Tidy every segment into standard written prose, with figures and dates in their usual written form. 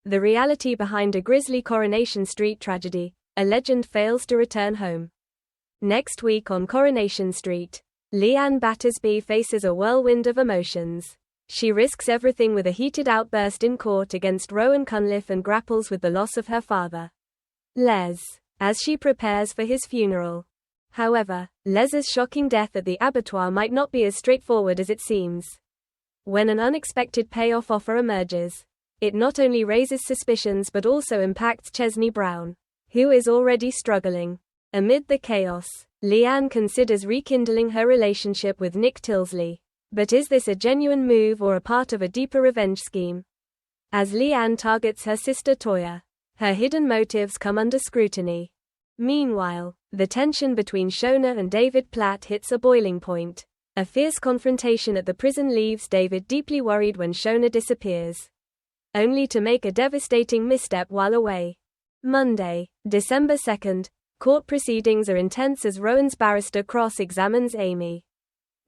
The reality behind a grisly Coronation Street tragedy. A legend fails to return home. Next week on Coronation Street, Leanne Battersby faces a whirlwind of emotions. She risks everything with a heated outburst in court against Rowan Cunliffe and grapples with the loss of her father, Les, as she prepares for his funeral. However, Les's shocking death at the abattoir might not be as straightforward as it seems. When an unexpected payoff offer emerges, it not only raises suspicions but also impacts Chesney Brown, who is already struggling. Amid the chaos, Leanne considers rekindling her relationship with Nick Tilsley. But is this a genuine move or a part of a deeper revenge scheme? As Leanne targets her sister Toya, her hidden motives come under scrutiny. Meanwhile, the tension between Shona and David Platt hits a boiling point. A fierce confrontation at the prison leaves David deeply worried when Shona disappears, only to make a devastating misstep while away. Monday, December 2nd, court proceedings are intense as Rowan's barrister cross-examines Amy,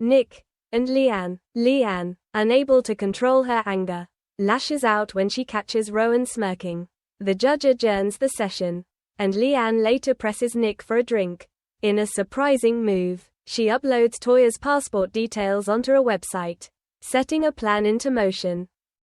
Nick, and Leanne, unable to control her anger, lashes out when she catches Rowan smirking. The judge adjourns the session, and Leanne later presses Nick for a drink. In a surprising move, she uploads Toya's passport details onto a website, setting a plan into motion.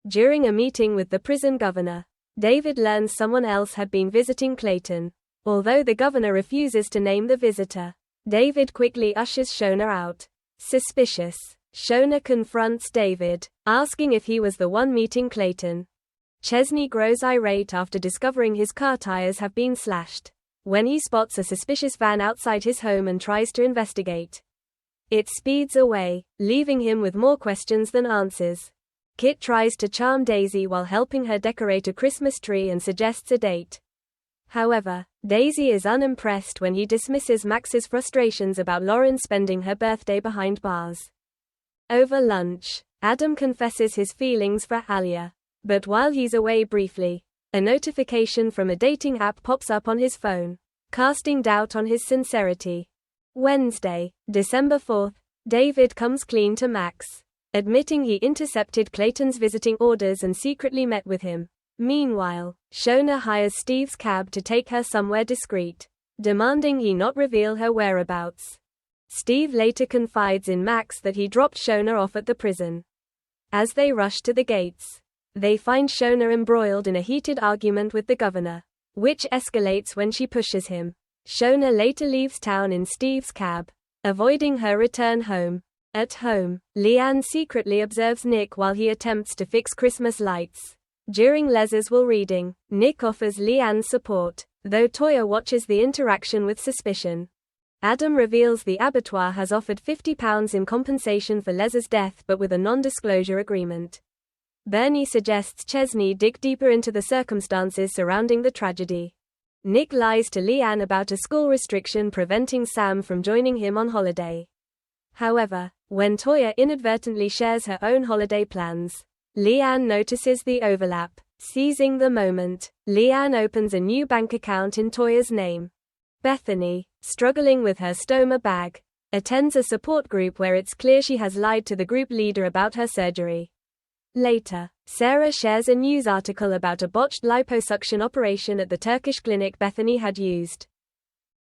During a meeting with the prison governor, David learns someone else had been visiting Clayton. Although the governor refuses to name the visitor, David quickly ushers Shona out. Suspicious, Shona confronts David, asking if he was the one meeting Clayton. Chesney grows irate after discovering his car tires have been slashed, when he spots a suspicious van outside his home and tries to investigate. It speeds away, leaving him with more questions than answers. Kit tries to charm Daisy while helping her decorate a Christmas tree and suggests a date. However, Daisy is unimpressed when he dismisses Max's frustrations about Lauren spending her birthday behind bars. Over lunch, Adam confesses his feelings for Alia. But while he's away briefly, a notification from a dating app pops up on his phone, casting doubt on his sincerity. Wednesday, December 4th, David comes clean to Max, admitting he intercepted Clayton's visiting orders and secretly met with him. Meanwhile, Shona hires Steve's cab to take her somewhere discreet, demanding he not reveal her whereabouts. Steve later confides in Max that he dropped Shona off at the prison. As they rush to the gates, they find Shona embroiled in a heated argument with the governor, which escalates when she pushes him. Shona later leaves town in Steve's cab, avoiding her return home. At home, Leanne secretly observes Nick while he attempts to fix Christmas lights. During Les's will reading, Nick offers Leanne support, though Toya watches the interaction with suspicion. Adam reveals the abattoir has offered £50 in compensation for Les's death but with a non-disclosure agreement. Bernie suggests Chesney dig deeper into the circumstances surrounding the tragedy. Nick lies to Leanne about a school restriction preventing Sam from joining him on holiday. However, when Toya inadvertently shares her own holiday plans, Leanne notices the overlap. Seizing the moment, Leanne opens a new bank account in Toya's name. Bethany, struggling with her stoma bag, attends a support group where it's clear she has lied to the group leader about her surgery. Later, Sarah shares a news article about a botched liposuction operation at the Turkish clinic Bethany had used.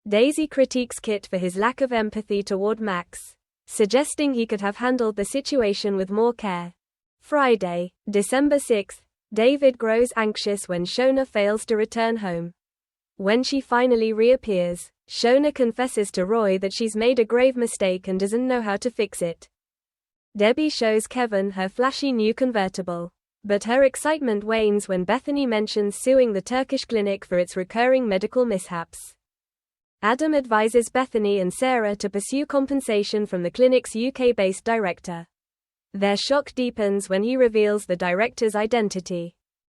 Daisy critiques Kit for his lack of empathy toward Max, suggesting he could have handled the situation with more care. Friday, December 6th, David grows anxious when Shona fails to return home. When she finally reappears, Shona confesses to Roy that she's made a grave mistake and doesn't know how to fix it. Debbie shows Kevin her flashy new convertible, but her excitement wanes when Bethany mentions suing the Turkish clinic for its recurring medical mishaps. Adam advises Bethany and Sarah to pursue compensation from the clinic's UK-based director. Their shock deepens when he reveals the director's identity.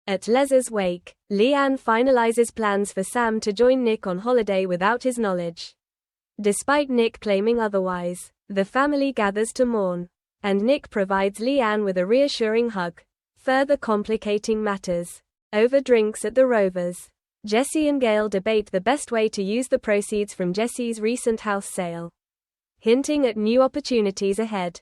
At Les's wake, Leanne finalizes plans for Sam to join Nick on holiday without his knowledge. Despite Nick claiming otherwise, the family gathers to mourn, and Nick provides Leanne with a reassuring hug, further complicating matters. Over drinks at the Rovers, Jesse and Gail debate the best way to use the proceeds from Jesse's recent house sale, hinting at new opportunities ahead.